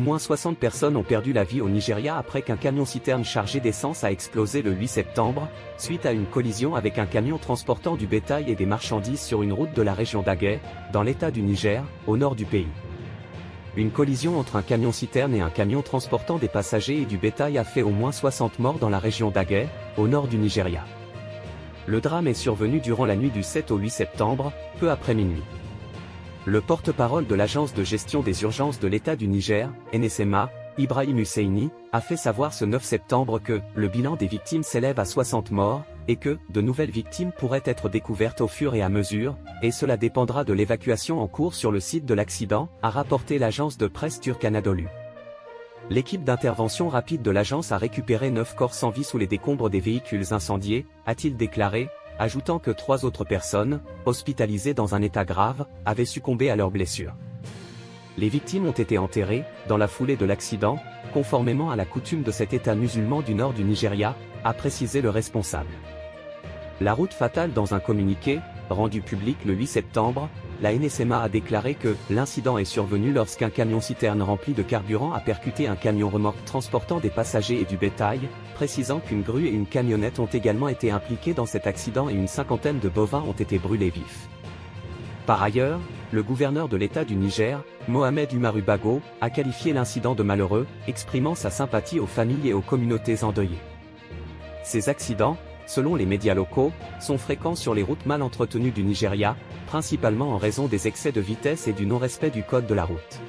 Au moins 60 personnes ont perdu la vie au Nigeria après qu'un camion-citerne chargé d'essence a explosé le 8 septembre, suite à une collision avec un camion transportant du bétail et des marchandises sur une route de la région d'Agay, dans l'état du Niger, au nord du pays. Une collision entre un camion-citerne et un camion transportant des passagers et du bétail a fait au moins 60 morts dans la région d'Agay, au nord du Nigeria. Le drame est survenu durant la nuit du 7 au 8 septembre, peu après minuit. Le porte-parole de l'Agence de gestion des urgences de l'État du Niger, NSMA, Ibrahim Husseini, a fait savoir ce 9 septembre que le bilan des victimes s'élève à 60 morts, et que de nouvelles victimes pourraient être découvertes au fur et à mesure, et cela dépendra de l'évacuation en cours sur le site de l'accident, a rapporté l'agence de presse turque Anadolu. L'équipe d'intervention rapide de l'agence a récupéré 9 corps sans vie sous les décombres des véhicules incendiés, a-t-il déclaré, ajoutant que 3 autres personnes, hospitalisées dans un état grave, avaient succombé à leurs blessures. Les victimes ont été enterrées, dans la foulée de l'accident, conformément à la coutume de cet État musulman du nord du Nigeria, a précisé le responsable. La route fatale. Dans un communiqué, rendu public le 8 septembre, la NSMA a déclaré que l'incident est survenu lorsqu'un camion-citerne rempli de carburant a percuté un camion-remorque transportant des passagers et du bétail, précisant qu'une grue et une camionnette ont également été impliquées dans cet accident et une cinquantaine de bovins ont été brûlés vifs. Par ailleurs, le gouverneur de l'État du Niger, Mohamed Umaru Bago, a qualifié l'incident de malheureux, exprimant sa sympathie aux familles et aux communautés endeuillées. Ces accidents, selon les médias locaux, sont fréquents sur les routes mal entretenues du Nigeria, principalement en raison des excès de vitesse et du non-respect du code de la route.